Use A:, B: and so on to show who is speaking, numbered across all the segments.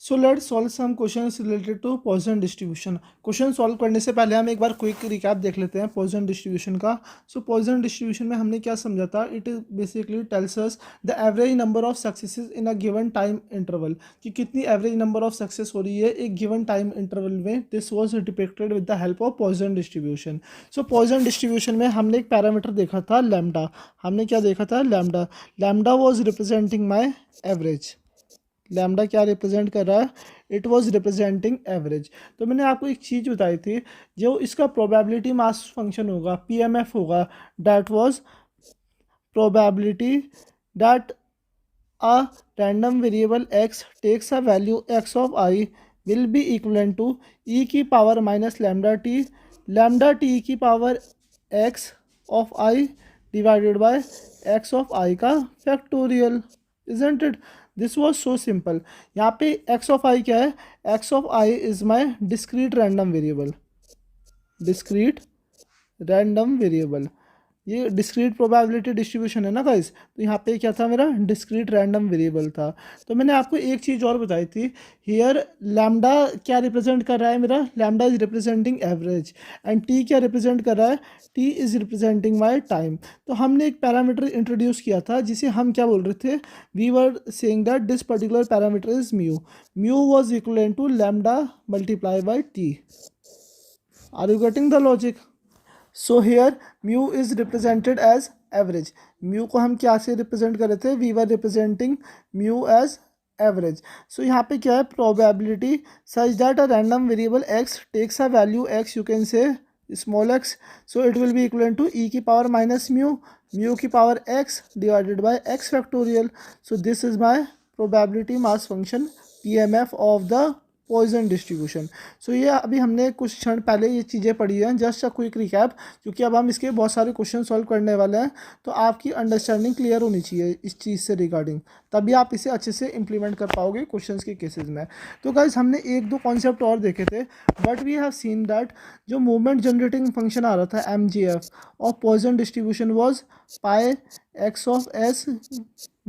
A: So let's solve some questions related to Poisson distribution. Question solve करने से पहले हम एक बार क्विक रिकैप देख लेते हैं पॉइसन डिस्ट्रीब्यूशन का। सो पॉइसन डिस्ट्रीब्यूशन में हमने क्या समझा था, it is basically tells us the average number of successes in a given time interval, कि कितनी एवरेज नंबर ऑफ सक्सेस हो रही है एक गिवन टाइम इंटरवल में। This was depicted with the help of Poisson distribution. So Poisson distribution में हमने एक पैरामीटर देखा था लैम्डा। हमने क्या देखा था, lambda. Lambda was representing my average. Lambda क्या रिप्रेजेंट कर रहा है, इट वाज रिप्रेजेंटिंग एवरेज। तो मैंने आपको एक चीज़ बताई थी, जो इसका प्रोबेबिलिटी मास फंक्शन होगा, पीएमएफ होगा, that was probability that a random variable x takes a value x of i will be equivalent to e की पावर माइनस लैम्डा टी की power x of i divided by x of i का factorial. Isn't it? This was so simple. यहाँ पे x of i क्या है, x of i is my discrete random variable. Discrete random variable, ये discrete probability distribution है ना guys. तो यहाँ पे क्या था, मेरा डिस्क्रीट रैंडम वेरिएबल था। तो मैंने आपको एक चीज़ और बताई थी, हियर लैम्डा क्या रिप्रेजेंट कर रहा है, मेरा lambda is representing average, and T क्या रिप्रेजेंट कर रहा है, T is representing my time. तो हमने एक पैरामीटर इंट्रोड्यूस किया था जिसे हम क्या बोल रहे थे, we were saying that this particular parameter is mu. Mu was equal to lambda multiply by t. Are you getting the logic? So here mu is represented as average. Mu को हम क्या से रिप्रेजेंट कर रहे थे, we were representing mu as average. So यहाँ पे क्या है, probability such that a random variable x takes a value x, you can say small x, so it will be equal to e की पावर माइनस म्यू, म्यू की power x divided by x factorial. So this is my probability mass function PMF of the Poisson distribution. So ये अभी हमने कुछ क्षण पहले ये चीज़ें पढ़ी हैं, जस्ट अ क्विक रिकैप, क्योंकि अब हम इसके बहुत सारे क्वेश्चन सॉल्व करने वाले हैं। तो आपकी अंडरस्टैंडिंग क्लियर होनी चाहिए इस चीज़ से रिगार्डिंग, तभी आप इसे अच्छे से इंप्लीमेंट कर पाओगे क्वेश्चंस के केसेस में। तो गाइज हमने एक दो कॉन्सेप्ट और देखे थे, but we have seen that जो मूवमेंट जनरेटिंग फंक्शन आ रहा था m g f of Poisson distribution was pi x of s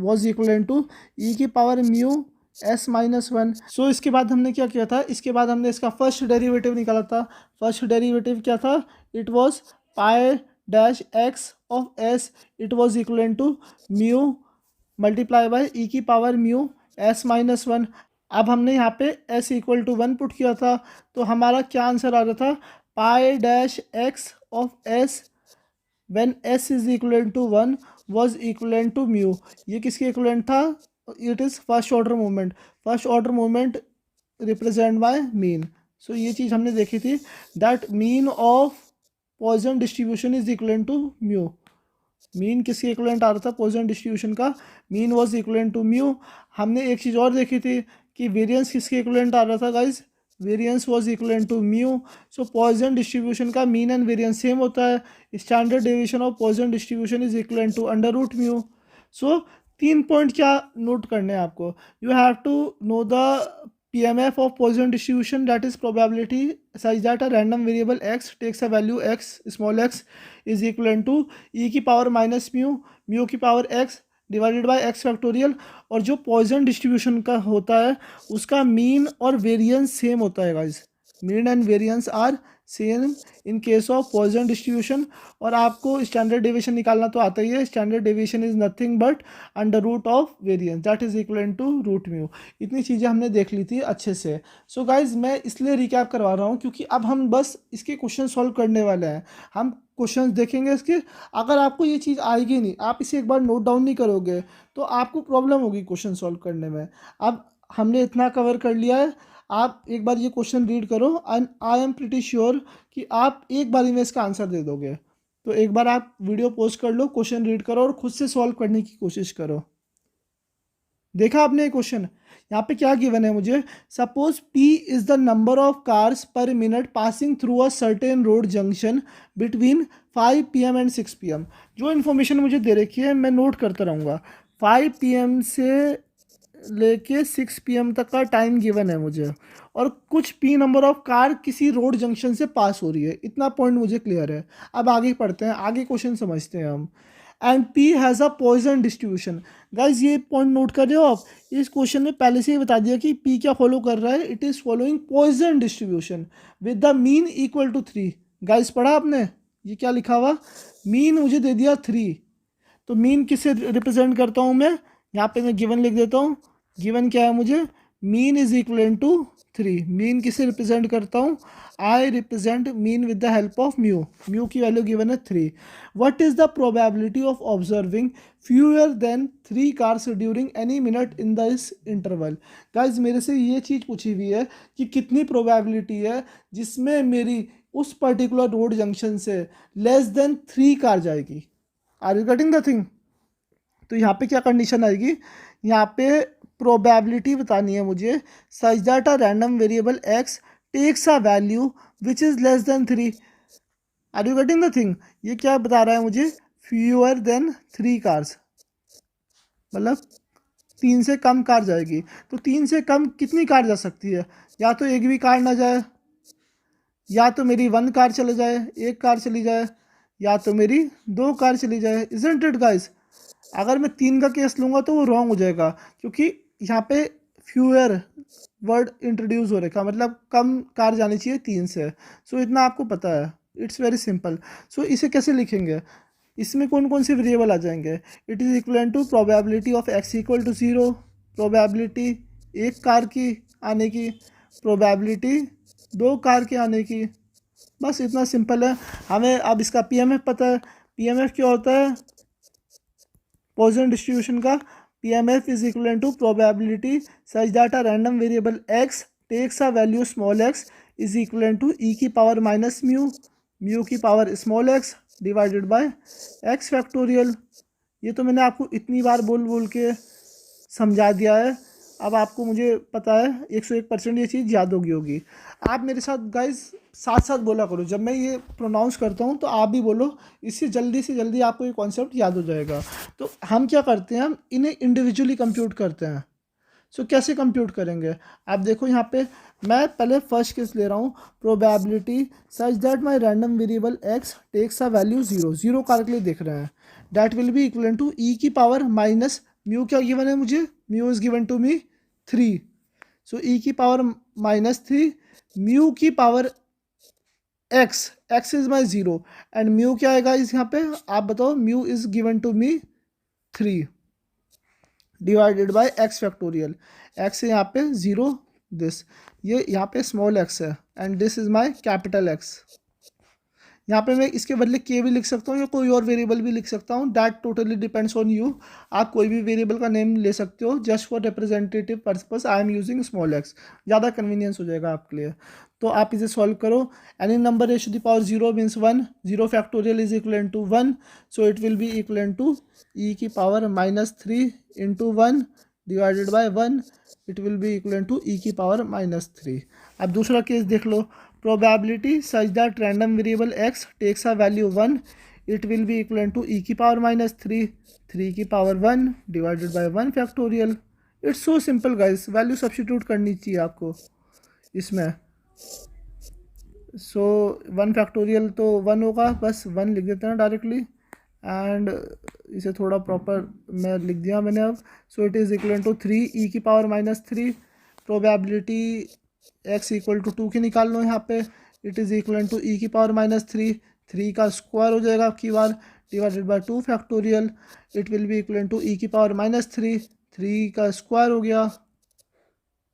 A: was equal to e की power mu s minus one. So इसके बाद हमने क्या किया था, इसके बाद हमने इसका फर्स्ट डेरिवेटिव निकाला था। फर्स्ट डेरिवेटिव क्या था, it was pi dash x of s, it was equal to mu multiply by e की power mu s minus one. अब हमने यहाँ पे s equal to one put किया था, तो हमारा क्या आंसर आ रहा था, pi dash x of s when s is equal to one was equal to mu. ये किसके इक्वलेंट था, it is first order movement. First order movement represent by mean. So ये चीज़ हमने देखी थी, that mean of Poisson distribution is equal to mu. Mean किसके equivalent आ रहा था, पॉइजन डिस्ट्रीब्यूशन का mean was equal to mu. हमने एक चीज़ और देखी थी कि वेरियंस किसके इक्वलेंट आ रहा था guys, variance was equal to mu. So Poisson distribution का मीन एंड वेरियंस सेम होता है। Standard deviation of Poisson distribution is equal to under root mu. So 3 point क्या नोट करने हैं आपको, you have to know the PMF of Poisson distribution, that is probability such that a random variable x takes a value x small x is equivalent to e की power minus mu की power x divided by x factorial. और जो poison distribution का होता है उसका mean और variance same होता है guys. Mean and variance are same in case of Poisson distribution. और आपको स्टैंडर्ड डेविएशन निकालना तो आता ही है, standard deviation is nothing but under root of variance that is equal to root mu. इतनी चीज़ें हमने देख ली थी अच्छे से। सो गाइज मैं इसलिए रिकैप करवा रहा हूँ क्योंकि अब हम बस इसके क्वेश्चन सॉल्व करने वाले हैं। हम क्वेश्चंस देखेंगे इसके, अगर आपको ये चीज़ आएगी नहीं, आप इसे एक बार नोट डाउन नहीं करोगे तो आपको प्रॉब्लम होगी क्वेश्चन सॉल्व करने में। अब हमने इतना कवर कर लिया है, आप एक बार ये क्वेश्चन रीड करो and I am pretty sure कि आप एक बार में इसका आंसर दे दोगे। तो एक बार आप वीडियो पॉज कर लो, क्वेश्चन रीड करो और खुद से सॉल्व करने की कोशिश करो। देखा आपने क्वेश्चन, यहाँ पे क्या गिवन है मुझे, suppose P is the number of cars पर minute passing through a certain road junction between 5 PM and 6 PM। जो इन्फॉर्मेशन मुझे दे रखी है मैं नोट करता रहूँगा। 5 PM से लेके 6 PM तक का टाइम गिवन है मुझे, और कुछ P नंबर ऑफ कार किसी रोड जंक्शन से पास हो रही है। इतना पॉइंट मुझे क्लियर है। अब आगे पढ़ते हैं, आगे क्वेश्चन समझते हैं हम। And P has a Poisson distribution. Guys ये पॉइंट नोट कर रहे हो आप, इस क्वेश्चन में पहले से ही बता दिया कि पी क्या फॉलो कर रहा है, it is following Poisson distribution with the mean equal to 3। Guys पढ़ा आपने, ये क्या लिखा हुआ, मीन मुझे दे दिया 3, तो मीन किससे रिप्रेजेंट करता हूँ मैं, यहाँ पे मैं गिवन लिख देता हूँ। गिवन क्या है मुझे, mean is equal to 3। Mean किसे रिप्रेजेंट करता हूँ, I represent mean with the help of mu. Mu की वैल्यू गिवन है 3। What is the probability of observing fewer than 3 cars during any minute in this interval. Guys मेरे से ये चीज़ पूछी हुई है कि कितनी प्रोबेबिलिटी है जिसमें मेरी उस पर्टिकुलर रोड जंक्शन से लेस देन 3 कार जाएगी। Are you getting the thing. तो यहाँ पे क्या कंडीशन आएगी, यहाँ पे प्रोबेबिलिटी बतानी है मुझे such that a random variable x takes a value which is less than 3। Are you getting the thing. ये क्या बता रहा है मुझे, फ्यूअर देन 3 कार्स, मतलब 3 से कम कार जाएगी। तो 3 से कम कितनी कार जा सकती है, या तो एक भी कार ना जाए, या तो मेरी 1 कार चले जाए, 1 कार चली जाए, या तो मेरी 2 कार चली जाए। Isn't it guys. अगर मैं 3 का केस लूँगा तो वो रॉन्ग हो जाएगा, क्योंकि यहाँ पे फ्यूअर वर्ड इंट्रोड्यूस हो रखा, मतलब कम कार जानी चाहिए 3 से। सो इतना आपको पता है, इट्स वेरी सिंपल। सो इसे कैसे लिखेंगे, इसमें कौन कौन से वेरिएबल आ जाएंगे, it is equal to probability of X equal to 0, probability 1 car की आने की, प्रोबेबिलिटी 2 कार के आने की। बस इतना सिंपल है। हमें अब इसका पीएमएफ पता है। पीएमएफ क्या होता है, पॉइजन डिस्ट्रीब्यूशन का। PMF is equal to probability such that a random variable x takes a value small x is equal to e की पावर माइनस म्यू, म्यू की power small x divided by x factorial. ये तो मैंने आपको इतनी बार बोल बोल के समझा दिया है, अब आपको मुझे पता है 101% ये चीज़ याद होगी। आप मेरे साथ गाइज साथ साथ बोला करो, जब मैं ये प्रोनाउंस करता हूँ तो आप भी बोलो, इससे जल्दी से जल्दी आपको ये कॉन्सेप्ट याद हो जाएगा। तो हम क्या करते हैं, हम इन्हें इंडिविजुअली कंप्यूट करते हैं। सो कैसे कंप्यूट करेंगे, आप देखो यहाँ पे मैं पहले फर्स्ट केस ले रहा हूँ, probability such that my random variable x takes a value 0, 0 कार के लिए देख रहे हैं, that will be equal to e की पावर माइनस म्यू। क्या गिवन है मुझे, mu is given to me 3। So e की पावर -3, म्यू की power x, x is my 0 and mu क्या आएगा इस यहाँ पे, आप बताओ, mu is given to me 3 divided by x factorial. X है यहाँ पे 0, दिस, ये यहाँ पे स्मॉल एक्स है and this is my capital x. यहाँ पे मैं इसके बदले के भी लिख सकता हूँ या कोई और वेरिएबल भी लिख सकता हूँ, that totally depends on you. आप कोई भी वेरिएबल का नेम ले सकते हो, just for representative purpose I am using small x, ज़्यादा कन्वीनियंस हो जाएगा आपके लिए। तो आप इसे सॉल्व करो। Any number raise to the power 0 means 1, 0 factorial is equal to 1, so it will be equal to e की power -3 into 1 divided by 1, it will be equal to e की पावर -3। अब दूसरा केस देख लो, probability such that random variable x takes a value 1, it will be equivalent to e की power -3, 3 की power 1 divided by 1 factorial। It's so simple guys, value substitute करनी चाहिए आपको इसमें। सो 1 फैक्टोरियल तो 1 होगा, बस 1 लिख देते हैं डायरेक्टली एंड इसे थोड़ा प्रॉपर मैं लिख दिया मैंने अब। So it is equal to 3 e की power -3, probability x equal to 2 की निकाल लो यहाँ पे, it is equal to e की पावर -3, 3 का स्क्वायर हो जाएगा आपकी बार divided by 2 factorial, it will be equal to e की पावर -3, 3 का स्क्वायर हो गया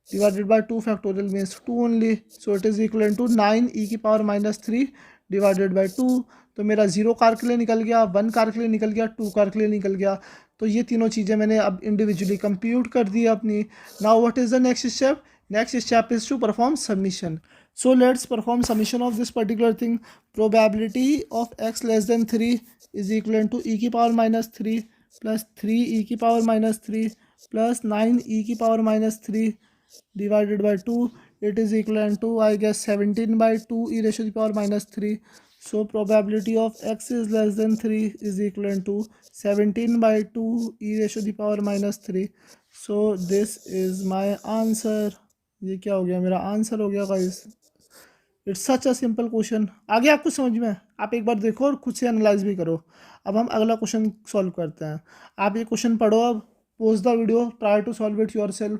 A: divided by 2 factorial means 2 only, so it is equal to 9 ई की पावर -3 डिवाइडेड बाय 2। तो मेरा 0 कार के लिए निकल गया, 1 कार के लिए निकल गया, 2 कार के लिए निकल गया। तो ये तीनों चीज़ें मैंने अब इंडिविजुअली कंप्यूट कर दी अपनी। Now what is the next step, next step is to perform summation. So let's perform summation of this particular thing. Probability of x less than 3 is equal to e की power -3 plus 3 e की power -3 plus 9 e की power -3 divided by 2. It is equal to I guess 17 by 2 e raised to the power -3. So probability of x is less than 3 is equal to 17 by 2 e raised to the power -3. So this is my answer. ये क्या हो गया, मेरा answer हो गया guys. It's such a simple question. आगे आपको समझ में है? आप एक बार देखो और खुद से एनालाइज भी करो। अब हम अगला क्वेश्चन सॉल्व करते हैं। आप ये क्वेश्चन पढ़ो, अब pause the video, try to solve it yourself.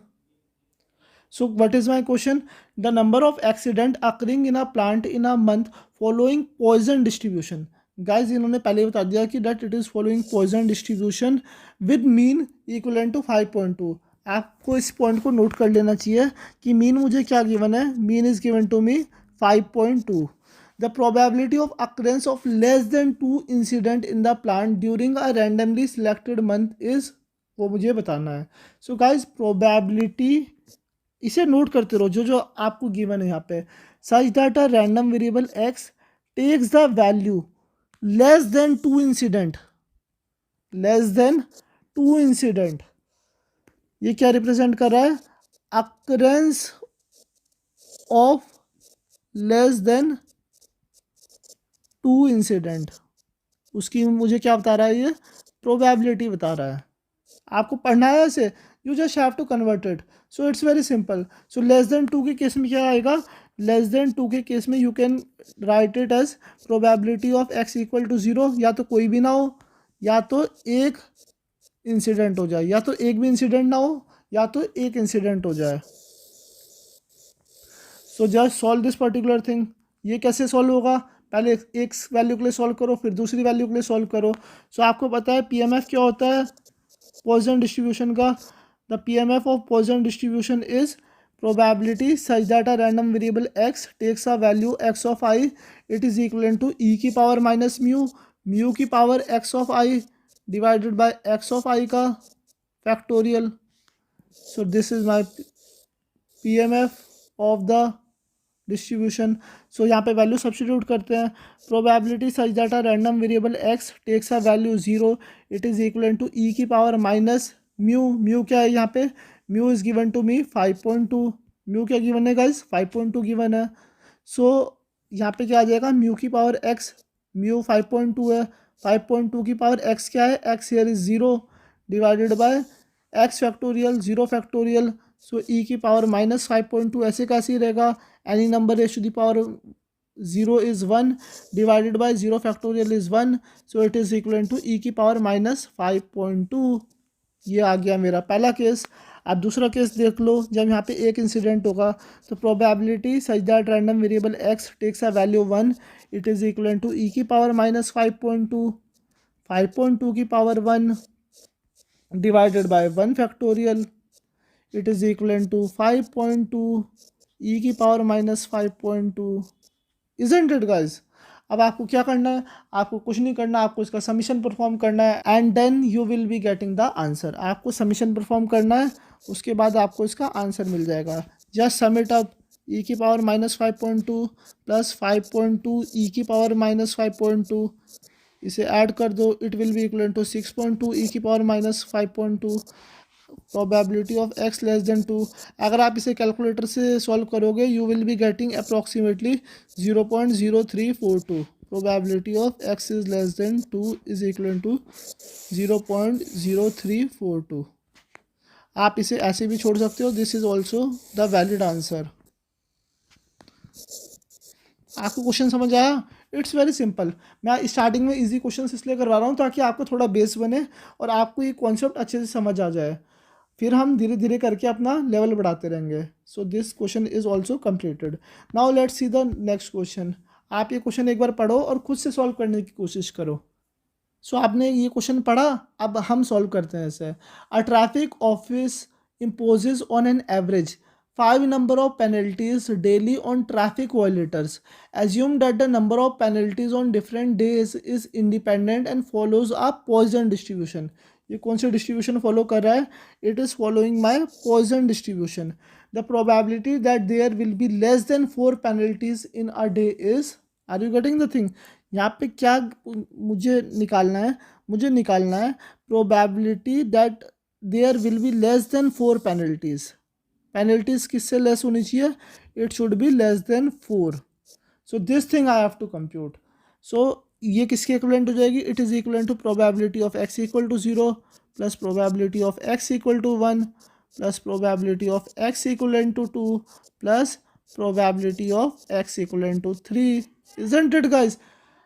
A: So what is my question? The number of accident occurring in a plant in a month following Poisson distribution. Guys, इन्होंने पहले बता दिया कि that it is following Poisson distribution with mean equivalent to 5.2. आपको इस point को note कर लेना चाहिए कि मीन मुझे क्या गिवन है। Mean is given to me 5.2. The probability of occurrence of less than 2 incident in the plant during a randomly selected month is, वो मुझे बताना है। So guys, probability, इसे नोट करते रहो जो जो आपको गिवन है यहाँ पे। Such that a random variable x takes the value less than 2 incident, less than 2 incident. ये क्या रिप्रेजेंट कर रहा है? Occurrence of less than 2 incident. उसकी मुझे क्या बता रहा है? ये प्रोबेबिलिटी बता रहा है। आपको पढ़ना है ऐसे, you just have to convert it. So it's very simple. So less than 2 के केस में क्या आएगा? लेस देन 2 के केस में you can write it as probability of X equal to 0। या तो कोई भी ना हो, या तो एक इंसिडेंट हो जाए, या तो एक भी इंसिडेंट ना हो, या तो एक इंसिडेंट हो जाए। So just solve this particular thing. ये कैसे सॉल्व होगा? पहले एक वैल्यू के लिए सॉल्व करो, फिर दूसरी वैल्यू के लिए सॉल्व करो। सो आपको पता है पीएमएफ क्या होता है Poisson distribution का? The PMF of Poisson distribution is probability such that a random variable x takes a value x of I, it is equivalent to e की पावर माइनस म्यू, म्यू की power x of I divided by x of I का factorial. So this is my PMF of the distribution. So यहाँ पे value substitute करते हैं। Probability such that a random variable x takes a value 0, it is equal to e की power minus mu. Mu क्या है यहाँ पे? Mu is given to me 5.2। Mu क्या गिवन है गाइस? 5.2 गिवन है। सो यहाँ पे क्या आ जाएगा? म्यू की पावर एक्स, म्यू 5.2 है, 5.2 की पावर एक्स क्या है? X here is 0 divided by x factorial, 0 factorial. So e की पावर माइनस 5.2 ऐसे कैसे ही रहेगा? Any number raise to the power 0 is 1 divided by 0 factorial is 1। So it is equal to e की power minus 5.2। ये आ गया मेरा पहला केस। आप दूसरा केस देख लो। जब यहाँ पे एक इंसिडेंट होगा तो probability such that random variable x takes a value 1, it is equal to e की पावर माइनस 5.2, 5.2 की power 1 divided by 1 factorial, it is equal to 5.2 e की power minus 5.2। Isn't it guys? अब आपको क्या करना है? आपको कुछ नहीं करना, आपको इसका समीशन परफॉर्म करना है and then you will be getting the answer. आपको समीशन परफॉर्म करना है, उसके बाद आपको इसका आंसर मिल जाएगा। Just sum it up. E की पावर माइनस 5.2 प्लस 5.2 ई की पावर माइनस 5.2, इसे ऐड कर दो, it will be equal to 6.2 e की power minus 5.2। Probability of X less than 2। अगर आप इसे कैलकुलेटर से सॉल्व करोगे you will be getting approximately 0.0342। Probability of X is less than 2 is equal to 0.0342। आप इसे ऐसे भी छोड़ सकते हो। This is also the valid answer. आपको क्वेश्चन समझ आया? It's very simple. मैं स्टार्टिंग में इजी क्वेश्चन इसलिए करवा रहा हूँ ताकि आपको थोड़ा बेस बने और आपको ये कॉन्सेप्ट अच्छे से समझ आ जाए। फिर हम धीरे धीरे करके अपना लेवल बढ़ाते रहेंगे। So this question is also completed. Now let's see the next question. आप ये क्वेश्चन एक बार पढ़ो और खुद से सॉल्व करने की कोशिश करो। सो आपने ये क्वेश्चन पढ़ा, अब हम सॉल्व करते हैं इसे। A traffic office imposes on an average 5 number of penalties daily on traffic violators. Assume that the number of penalties on different days is independent and follows a Poisson distribution. ये कौन सी distribution follow कर रहा है? It is following my Poisson distribution. The probability that there will be less than 4 penalties in a day is, are you getting the thing? यहाँ पे क्या मुझे निकालना है? मुझे निकालना है probability that there will be less than 4 penalties. Penalties किससे लेस होनी चाहिए? It should be less than 4। So this thing I have to compute. So ये किसके इक्वलेंट हो जाएगी? It is equivalent to probability of X equal to 0 plus probability of X equal to 1 plus probability of X equivalent to 2 plus probability of x equal to 3, isn't it guys.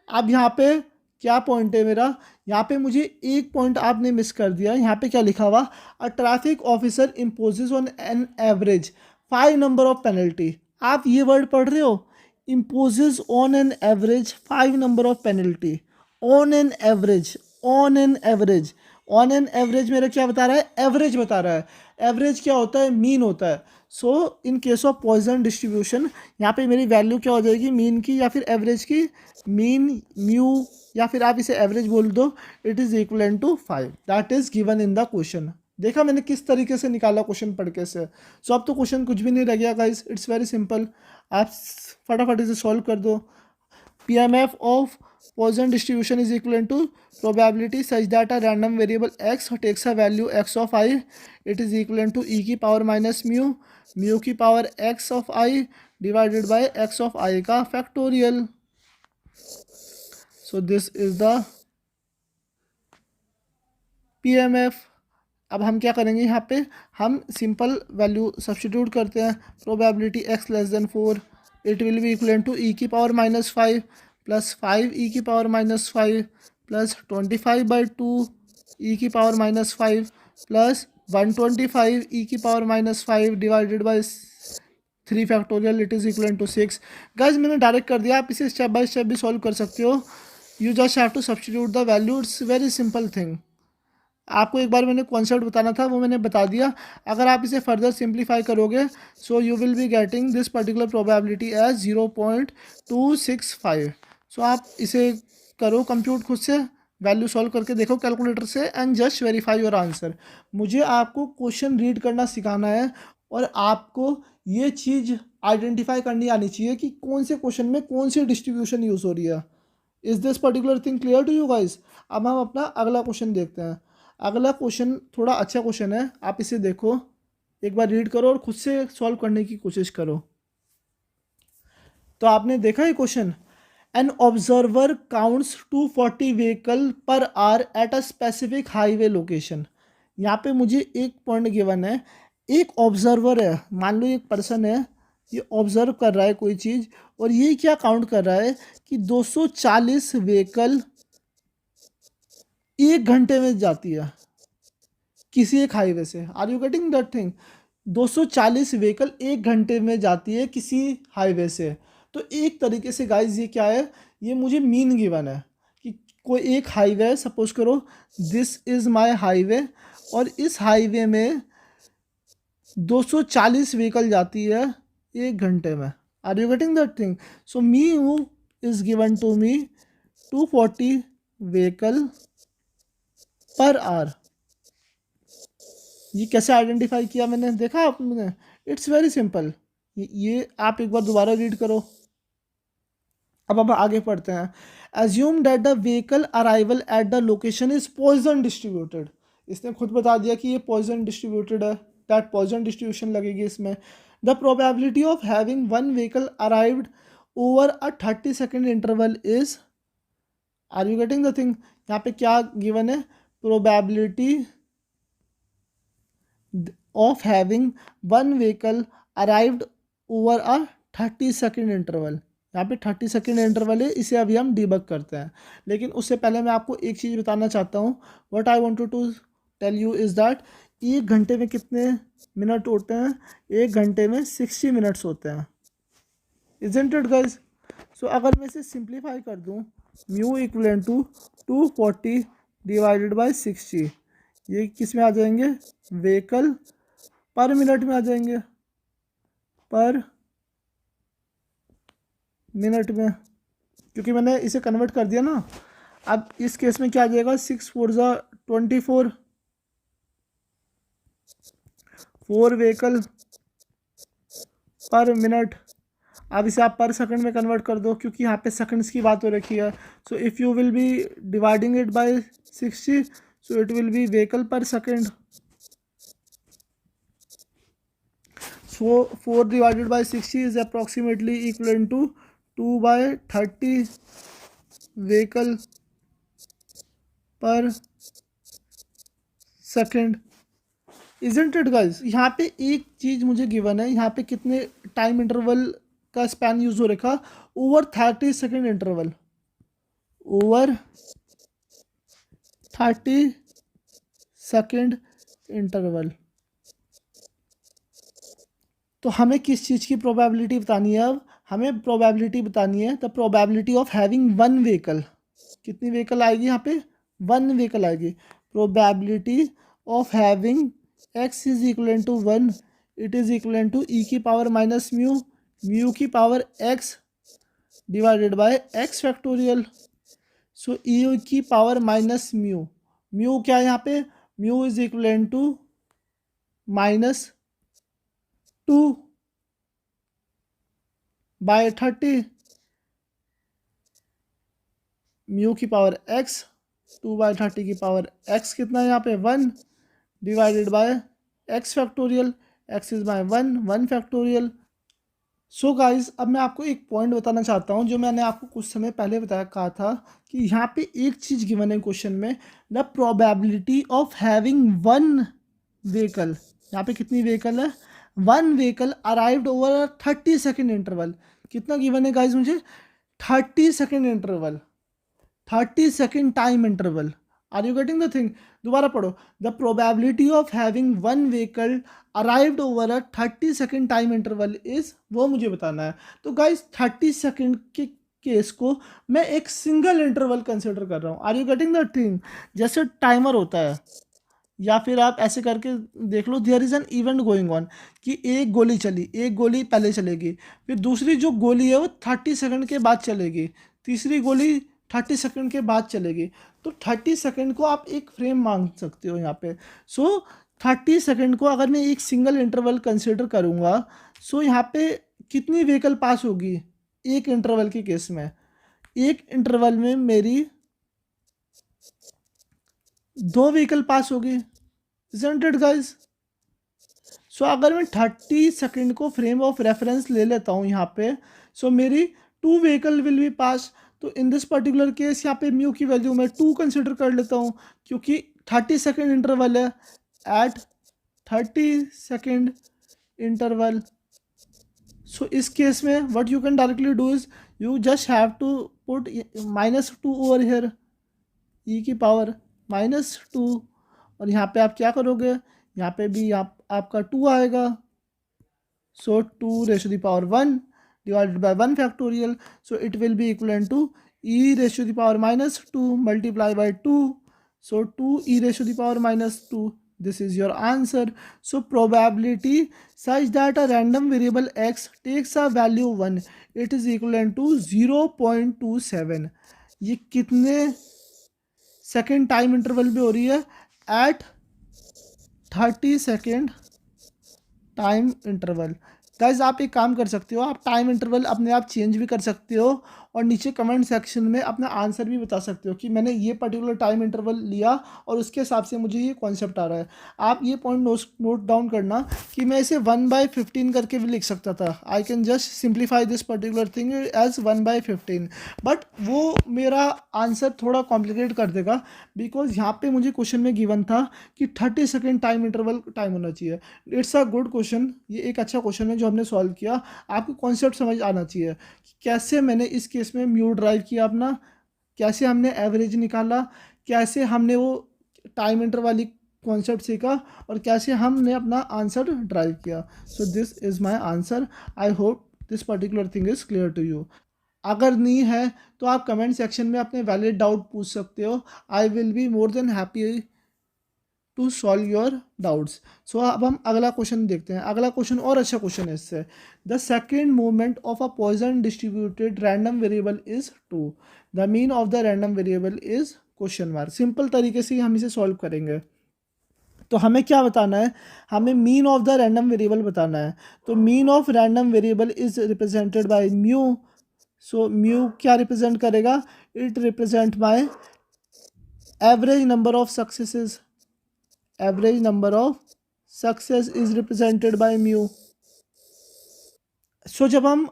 A: अब यहाँ पे क्या point है मेरा, यहाँ पे मुझे एक पॉइंट आपने मिस कर दिया। यहाँ पे क्या लिखा हुआ, a traffic officer imposes on an average 5 number of penalty. आप ये वर्ड पढ़ रहे हो, imposes on an average 5 number of penalty, on an average, on an average. On an average मेरा क्या बता रहा है, एवरेज बता रहा है। एवरेज क्या होता है, मीन होता है। So in case of Poisson distribution, यहाँ पे मेरी वैल्यू क्या हो जाएगी, मीन की या फिर एवरेज की, मीन म्यू, या फिर आप इसे एवरेज बोल दो, it is equal to 5। That is given in the question. देखा मैंने किस तरीके से निकाला क्वेश्चन पढ़ के से। सो अब तो क्वेश्चन कुछ भी नहीं रह गया गाइस, इट्स वेरी सिंपल। आप फटाफट इसे सॉल्व कर दो। PMF of Poisson distribution is equivalent to probability such that a random variable x takes a value x of I. It is equivalent to e की पावर माइनस म्यू, म्यू की power x of I divided by x of I का factorial. So this is the PMF। अब हम क्या करेंगे, यहाँ पे हम सिंपल वैल्यू सब्सटीट्यूट करते हैं। Probability x less than 4, it will be equal to e की पावर माइनस 5 प्लस 5 ई की पावर माइनस 5 प्लस 25/2 ई की पावर माइनस 5 प्लस 125 ई की power minus 5 divided by 3 factorial, it is equal to 6। Guys मैंने direct कर दिया, आप इसे step by step भी सॉल्व कर सकते हो। You just have to substitute the value, it's very simple thing. आपको एक बार मैंने कॉन्सेप्ट बताना था, वो मैंने बता दिया। अगर आप इसे फर्दर सिंप्लीफाई करोगे, so you will be getting this particular probability as 0.265। So आप इसे करो कंप्यूट खुद से, वैल्यू सॉल्व करके देखो कैलकुलेटर से, and just verify your answer. मुझे आपको क्वेश्चन रीड करना सिखाना है, और आपको ये चीज़ आइडेंटिफाई करनी आनी चाहिए कि कौन से क्वेश्चन में कौन सी डिस्ट्रीब्यूशन यूज़ हो रही है। Is this particular thing clear to you guys? अब हम अपना अगला क्वेश्चन देखते हैं। अगला क्वेश्चन थोड़ा अच्छा क्वेश्चन है, आप इसे देखो, एक बार रीड करो और खुद से सॉल्व करने की कोशिश करो। तो आपने देखा है question, an observer counts 240 vehicle per our at a specific highway location. यहाँ पे मुझे एक पॉइंट गिवन है, एक ऑब्जर्वर है, मान लो एक पर्सन है, ये ऑब्जर्व कर रहा है कोई चीज़, और ये क्या काउंट कर रहा है कि 240 व्हीकल 1 घंटे में जाती है किसी एक हाईवे से। Are you getting that thing? 240 vehicle 1 घंटे में जाती है किसी हाईवे से। तो एक तरीके से गाइज ये क्या है, ये मुझे मीन गिवन है कि कोई एक हाईवे है, सपोज करो दिस इज़ माय हाईवे, और इस हाईवे में 240 व्हीकल जाती है 1 घंटे में। Are you getting that thing? So me who is given to me 240 vehicle per hour. ये कैसे आइडेंटिफाई किया मैंने, देखा आपने? It's very simple. ये आप एक बार दोबारा रीड करो। अब आगे पढ़ते हैं। Assume that the vehicle arrival at the location is Poisson distributed. इसने खुद बता दिया कि ये पॉइजन डिस्ट्रीब्यूटेड है, दैट पॉइजन डिस्ट्रीब्यूशन लगेगी इसमें। The probability of having one vehicle arrived over a 30 second interval is, are you getting the thing? यहाँ पे क्या गिवन है, probability of having one vehicle arrived over a 30 second interval. यहाँ पे 30 second interval है, इसे अभी हम डिबग करते हैं। लेकिन उससे पहले मैं आपको एक चीज़ बताना चाहता हूँ। What I wanted to tell you is that 1 घंटे में कितने मिनट होते हैं? 1 घंटे में 60 मिनट्स होते हैं। Isn't it guys? सो अगर मैं इसे सिंप्लीफाई कर दूँ, mu equal to 240 divided by 60, ये किस में आ जाएंगे, व्हीकल पर मिनट में आ जाएंगे, पर मिनट में, क्योंकि मैंने इसे कन्वर्ट कर दिया ना। अब इस केस में क्या आ जाएगा, 6 4 24, 4 व्हीकल पर मिनट। अब इसे आप पर सेकंड में कन्वर्ट कर दो, क्योंकि यहाँ पे सेकंड्स की बात हो रखी है। So if you will B dividing it by 60, so it will be vehicle per second. So 4 divided by 60 is approximately equivalent to 2 by 30 vehicle per second. Isn't it guys? यहाँ पे एक चीज़ मुझे गिवन है, यहाँ पे कितने टाइम इंटरवल का span use हो रखा, over 30 second interval, over 30 second interval. तो हमें किस चीज़ की प्रोबेबिलिटी बतानी है? अब हमें प्रोबेबिलिटी बतानी है the probability of having one vehicle. कितनी व्हीकल आएगी यहाँ पे? वन व्हीकल आएगी। Probability of having x is equal to one, it is equal to e की पावर माइनस म्यू, म्यू की power x divided by x factorial. So e की power minus mu, mu क्या है यहाँ पे? Mu is equal to -2 by 30, mu की power x, 2/30 की power x कितना है यहाँ पे? 1 divided by x factorial, x is by 1, 1 factorial. So guys अब मैं आपको एक पॉइंट बताना चाहता हूँ जो मैंने आपको कुछ समय पहले बताया, कहा था कि यहाँ पे एक चीज़ गिवन है क्वेश्चन में, the probability of having one vehicle. यहाँ पे कितनी व्हीकल है? One vehicle arrived over 30 second interval. कितना गिवन है गाइज मुझे? 30 second interval, 30 second time interval. Are you getting the thing? दोबारा पढ़ो, the probability of having one vehicle arrived over a 30 second time interval is, वो मुझे बताना है। तो गाइस 30 सेकेंड के केस को मैं एक सिंगल इंटरवल कंसिडर कर रहा हूँ। Are you getting the thing? जैसे टाइमर होता है, या फिर आप ऐसे करके देख लो, there is an event going on, कि एक गोली चली, एक गोली पहले चलेगी, फिर दूसरी जो गोली है वो 30 सेकेंड के बाद चलेगी, तीसरी गोली 30 सेकेंड के बाद चलेगी। तो 30 सेकेंड को आप एक फ्रेम मान सकते हो यहाँ पे। सो 30 सेकेंड को अगर मैं एक सिंगल इंटरवल कंसिडर करूँगा, सो यहाँ पे कितनी व्हीकल पास होगी एक इंटरवल के केस में? एक इंटरवल में मेरी 2 व्हीकल पास होगी, isn't it guys? सो अगर मैं 30 सेकेंड को फ्रेम ऑफ रेफरेंस ले लेता हूँ यहाँ पे, सो मेरी 2 व्हीकल विल बी पास। तो इन दिस पर्टिकुलर केस यहाँ पे म्यू की वैल्यू मैं 2 कंसिडर कर लेता हूँ, क्योंकि 30 सेकेंड इंटरवल है। एट 30 सेकेंड इंटरवल, सो इस केस में what you can directly do is you just have to put -2 over here, e की पावर -2, और यहाँ पे आप क्या करोगे? यहाँ पे भी आपका 2 आएगा। So 2 ratio the power 1 divided by 1 factorial, so it will be equal to e ratio the power -2 multiply by 2, so 2 e ratio the power -2। This is your answer. So probability such that a random variable x takes a value 1, it is equivalent to 0.27। ये कितने second time interval पे हो रही है? At 30 second time interval. Guys आप एक काम कर सकते हो, आप टाइम इंटरवल अपने आप चेंज भी कर सकते हो, और नीचे कमेंट सेक्शन में अपना आंसर भी बता सकते हो कि मैंने ये पर्टिकुलर टाइम इंटरवल लिया और उसके हिसाब से मुझे ये कॉन्सेप्ट आ रहा है। आप ये पॉइंट नोट डाउन करना कि मैं इसे 1/15 करके भी लिख सकता था। I can just simplify this particular thing as 1/15, but वो मेरा आंसर थोड़ा कॉम्प्लिकेट कर देगा, बिकॉज यहाँ पे मुझे क्वेश्चन में गिवन था कि 30 सेकेंड टाइम इंटरवल टाइम होना चाहिए। इट्स अ गुड क्वेश्चन, ये एक अच्छा क्वेश्चन है जो हमने सॉल्व किया। आपको कॉन्सेप्ट समझ आना चाहिए कि कैसे मैंने इस केस में म्यू ड्राइव किया अपना, कैसे हमने एवरेज निकाला, कैसे हमने वो टाइम इंटरवल वाली कॉन्सेप्ट सीखा, और कैसे हमने अपना आंसर ड्राइव किया। So this is my answer. I hope this particular thing is clear to you. अगर नहीं है तो आप कमेंट सेक्शन में अपने वैलिड डाउट पूछ सकते हो। I will be more than happy to solve your doubts. So अब हम अगला क्वेश्चन देखते हैं। अगला क्वेश्चन और अच्छा क्वेश्चन है इससे। The second movement of a Poisson distributed random variable is 2, the mean of the random variable is question mark. Simple तरीके से हम इसे सॉल्व करेंगे। तो हमें क्या बताना है? हमें mean of the random variable बताना है। तो mean of random variable is represented by mu. So mu क्या रिप्रेजेंट करेगा? It represent by average number of successes. Average number of success is represented by mu. So जब हम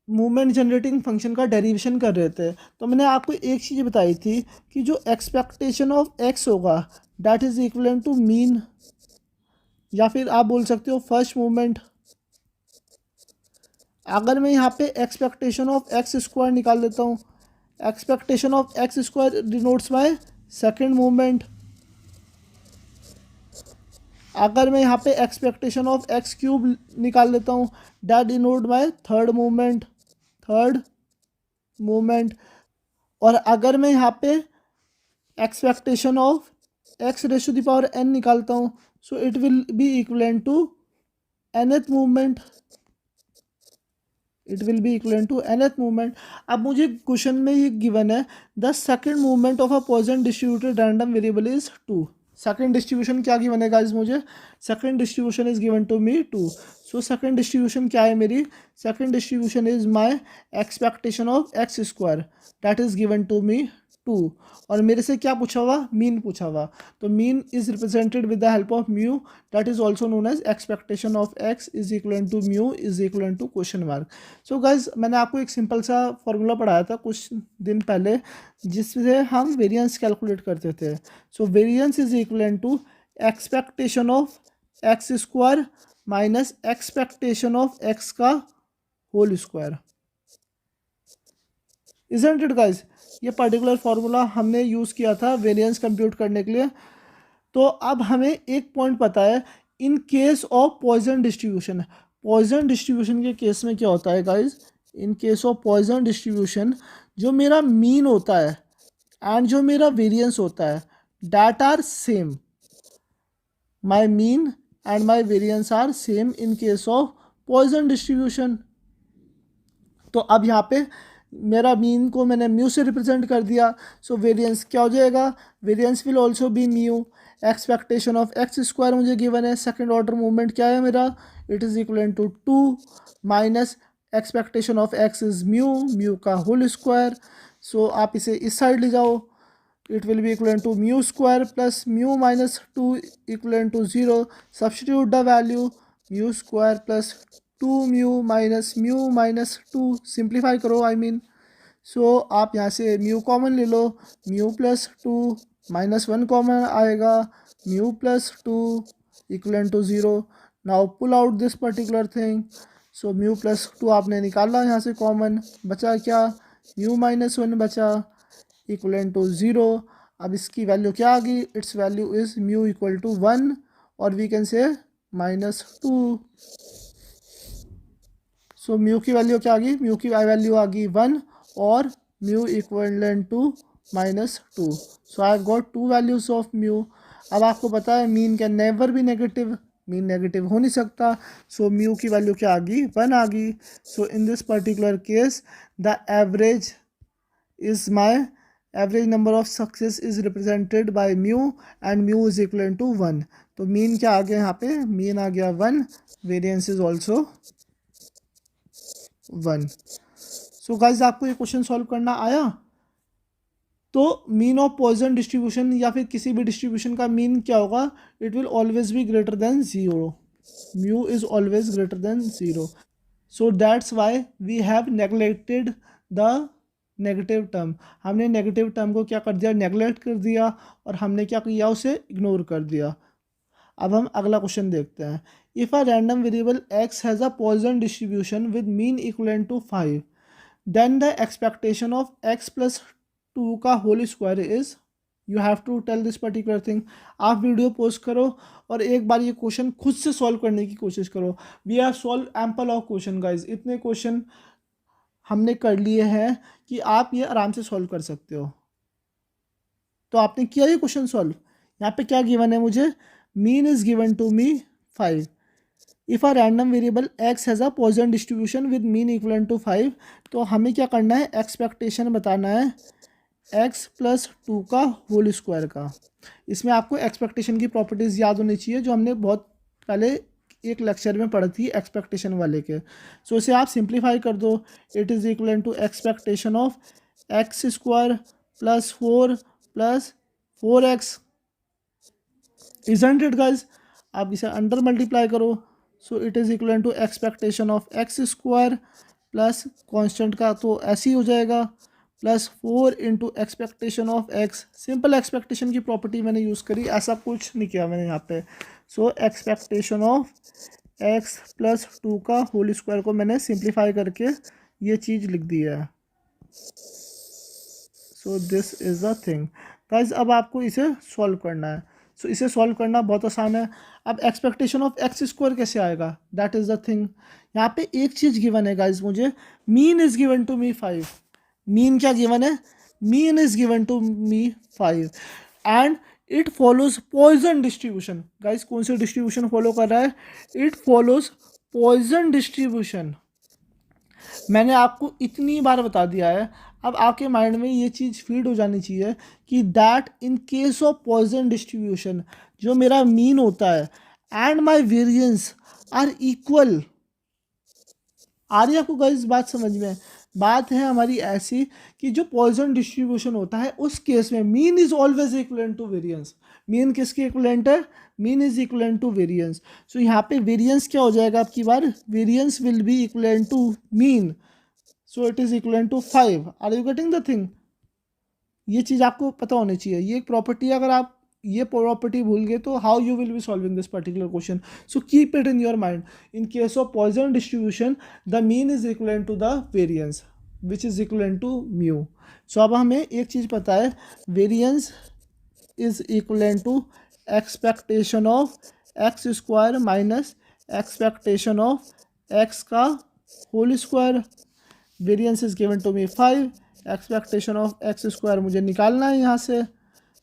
A: moment generating function का derivation कर रहे थे तो मैंने आपको एक चीज़ बताई थी कि जो एक्सपेक्टेशन ऑफ एक्स होगा that is equal to mean या फिर आप बोल सकते हो फर्स्ट मूवमेंट। अगर मैं यहाँ पे एक्सपेक्टेशन ऑफ एक्स स्क्वायर निकाल देता हूँ, expectation of x square denotes by second movement. अगर मैं यहाँ पे एक्सपेक्टेशन ऑफ एक्स क्यूब निकाल लेता हूँ, that denote by third movement, third movement. और अगर मैं यहाँ पे expectation of X raise to the power n निकालता हूँ, so it will be equivalent to nth movement, it will be equivalent to nth movement. अब मुझे क्वेश्चन में ये गिवन है the second movement of a Poisson distributed random variable is 2। Second distribution क्या given है गाइस मुझे? Second distribution is given to me 2। So second distribution क्या है मेरी? Second distribution is my expectation of x square that is given to me 2। और मेरे से क्या पूछा हुआ? मीन पूछा हुआ। तो mean is represented with the help of mu, that is also known as expectation of X is equal to mu is equal to question mark. So guys मैंने आपको एक सिंपल सा फॉर्मूला पढ़ाया था कुछ दिन पहले जिससे हम वेरिएंस कैलकुलेट करते थे। So variance is equal to expectation of x square minus expectation of x का whole square. Isn't it guys? ये पर्टिकुलर फार्मूला हमने यूज़ किया था वेरिएंस कंप्यूट करने के लिए। तो अब हमें एक पॉइंट पता है, इन case of Poisson distribution, Poisson distribution के केस में क्या होता है guys? In case of Poisson distribution जो मेरा मीन होता है एंड जो मेरा वेरिएंस होता है that are same, my mean and my variance are same in case of Poisson distribution. तो अब यहाँ पे मेरा मीन को मैंने म्यू से रिप्रेजेंट कर दिया, सो वेरिएंस क्या हो जाएगा? Variance will also be mu. Expectation of x square मुझे गिवन है, सेकेंड ऑर्डर मूवमेंट क्या है मेरा? It is equal to 2 minus expectation of X is mu, mu का होल स्क्वायर। सो आप इसे इस साइड ले जाओ, it will be equal to mu square plus mu minus 2 equal to 0। Substitute the value, mu square plus 2 mu minus 2, simplify करो I mean. सो आप यहाँ से म्यू कॉमन ले लो, म्यू प्लस 2 माइनस 1 कॉमन आएगा, mu plus 2 equal to 0। Now pull out this particular thing. So mu plus 2 आपने निकाला यहाँ से कॉमन, बचा क्या? म्यू माइनस 1 बचा इक्वल टू 0। अब इसकी वैल्यू क्या आ गई? Its value is mu equal to 1 और we can say minus 2। So mu की वैल्यू क्या आ गई? म्यू की वैल्यू आ गई 1 और mu equal to minus 2। So I got 2 values of mu. अब आपको पता है mean can never be negative, mean negative हो नहीं सकता। सो म्यू की वैल्यू क्या आ गई? 1 आ गई। So in this particular case the average is my average number of success is represented by mu and mu is equal to 1। तो मीन क्या आ गया यहाँ पे? मीन आ गया 1, variance is also 1। So guys आपको ये क्वेश्चन सॉल्व करना आया? तो मीन ऑफ पॉइजन डिस्ट्रीब्यूशन या फिर किसी भी डिस्ट्रीब्यूशन का मीन क्या होगा? It will always be greater than 0, mu is always greater than 0। So that's why we have neglected the negative term. हमने नेगेटिव टर्म को क्या कर दिया? नेगलेक्ट कर दिया और हमने क्या किया? उसे इग्नोर कर दिया। अब हम अगला क्वेश्चन देखते हैं। If a random variable X has a Poisson distribution with mean equal to 5, then the expectation of X plus 2 का whole square is, you have to tell this particular thing. आप video post करो और एक बार ये question खुद से solve करने की कोशिश करो। We are solve ample of question guys, इतने क्वेश्चन हमने कर लिए हैं कि आप ये आराम से सॉल्व कर सकते हो। तो आपने किया ये क्वेश्चन सॉल्व? यहाँ पे क्या गिवन है मुझे? Mean is given to me 5। If a random variable X has a Poisson distribution with mean equal to 5, तो हमें क्या करना है? एक्सपेक्टेशन बताना है एक्स प्लस 2 का होल स्क्वायर का। इसमें आपको एक्सपेक्टेशन की प्रॉपर्टीज़ याद होनी चाहिए जो हमने बहुत पहले एक लेक्चर में पढ़ी थी एक्सपेक्टेशन वाले के। सो इसे आप सिंप्लीफाई कर दो, it is equal to expectation of x square plus 4 plus 4x। Isn't it guys? आप इसे अंडर मल्टीप्लाई करो, so it is equal to expectation of x square plus constant का तो ऐसे ही हो जाएगा plus 4 into expectation of X. Simple expectation की प्रॉपर्टी मैंने यूज़ करी, ऐसा कुछ नहीं किया मैंने यहाँ पे। So expectation of X plus 2 का होल स्क्वायर को मैंने सिंप्लीफाई करके ये चीज़ लिख दी है। सो this is the thing guys. अब आपको इसे सॉल्व करना है। सो इसे सॉल्व करना बहुत आसान है। अब एक्सपेक्टेशन ऑफ एक्स स्क्वायर कैसे आएगा, दैट इज़ द थिंग। यहाँ पे एक चीज़ गिवन है गाइज मुझे, mean is given to me 5। Mean क्या गिवन है, mean is given to me 5 and it follows Poisson distribution. Guys कौन सी डिस्ट्रीब्यूशन फॉलो कर रहा है, इट फॉलोज पॉइजन डिस्ट्रीब्यूशन। मैंने आपको इतनी बार बता दिया है, अब आपके माइंड में ये चीज़ फीड हो जानी चाहिए कि that in case of Poisson distribution जो मेरा मीन होता है and my variance are equal. आ रही है आपको गाइस बात समझ में? बात है हमारी ऐसी कि जो पॉइजन डिस्ट्रीब्यूशन होता है उस केस में mean is always equivalent to variance. Mean किसके इक्वलेंट है, mean is equivalent to variance. So यहाँ पे वेरिएंस क्या हो जाएगा आपकी बार, variance will be equivalent to mean. So it is equivalent to 5। Are you getting the thing? ये चीज़ आपको पता होनी चाहिए, ये एक प्रॉपर्टी है। अगर आप ये प्रॉपर्टी भूल गए तो how you will be solving this particular question. So keep it in your mind. In case of Poisson distribution the mean is equivalent to the variance which is equivalent to mu. So अब हमें एक चीज़ पता है, variance is equivalent to expectation of x square minus expectation of x का whole square. Variance is given to me 5, expectation of x square मुझे निकालना है यहाँ से।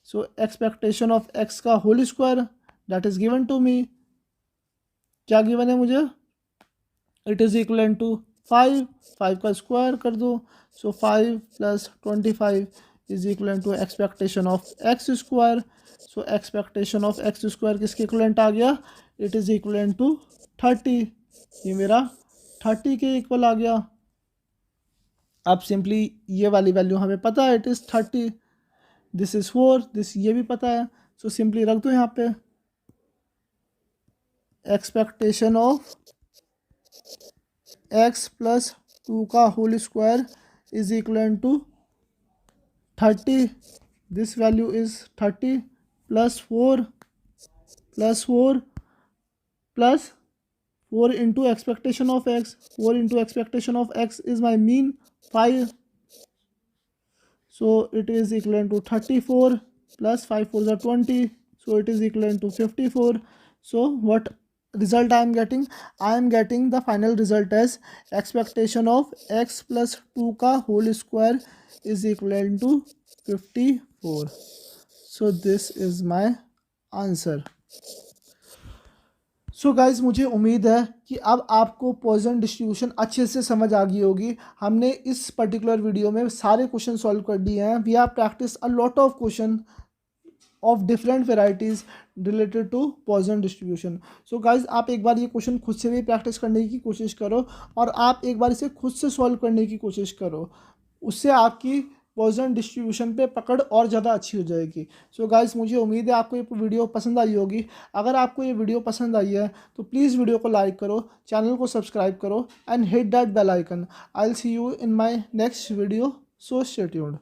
A: सो एक्सपेक्टेशन ऑफ एक्स का whole square that is given to me, क्या given है मुझे, इट इज इक्वल टू 5। 5 का स्क्वायर कर दो। So 5 plus 25 is equal to expectation of x square. So expectation of x square किसके equivalent आ गया, इट इज इक्वल टू 30। ये मेरा 30 के इक्वल आ गया। अब सिंपली ये वाली वैल्यू हमें पता है, it is 30। This is 4, this ये भी पता है। सो सिंपली रख दो यहाँ पे, एक्सपेक्टेशन ऑफ एक्स प्लस 2 का whole square is equal to 30। This value is 30 plus 4 plus 4 into expectation of X. 4 into expectation of X is my mean 5। So it is equivalent to 34 plus 5 4 are 20. So it is equivalent to 54. So what result I am getting? I am getting the final result as expectation of x plus 2 का whole square is equivalent to 54. So this is my answer. So guys मुझे उम्मीद है कि अब आपको Poisson distribution अच्छे से समझ आ गई होगी। हमने इस पर्टिकुलर वीडियो में सारे क्वेश्चन सॉल्व कर दिए हैं। We have practice a lot of question of different varieties related to Poisson distribution. So guys आप एक बार ये क्वेश्चन खुद से भी प्रैक्टिस करने की कोशिश करो और आप एक बार इसे खुद से सॉल्व करने की कोशिश करो, उससे आपकी पॉइजन डिस्ट्रीब्यूशन पे पकड़ और ज़्यादा अच्छी हो जाएगी। सो गाइस मुझे उम्मीद है आपको ये वीडियो पसंद आई होगी। अगर आपको ये वीडियो पसंद आई है तो प्लीज़ वीडियो को लाइक करो, चैनल को सब्सक्राइब करो and hit that bell icon. I will see you in my next video, so stay tuned.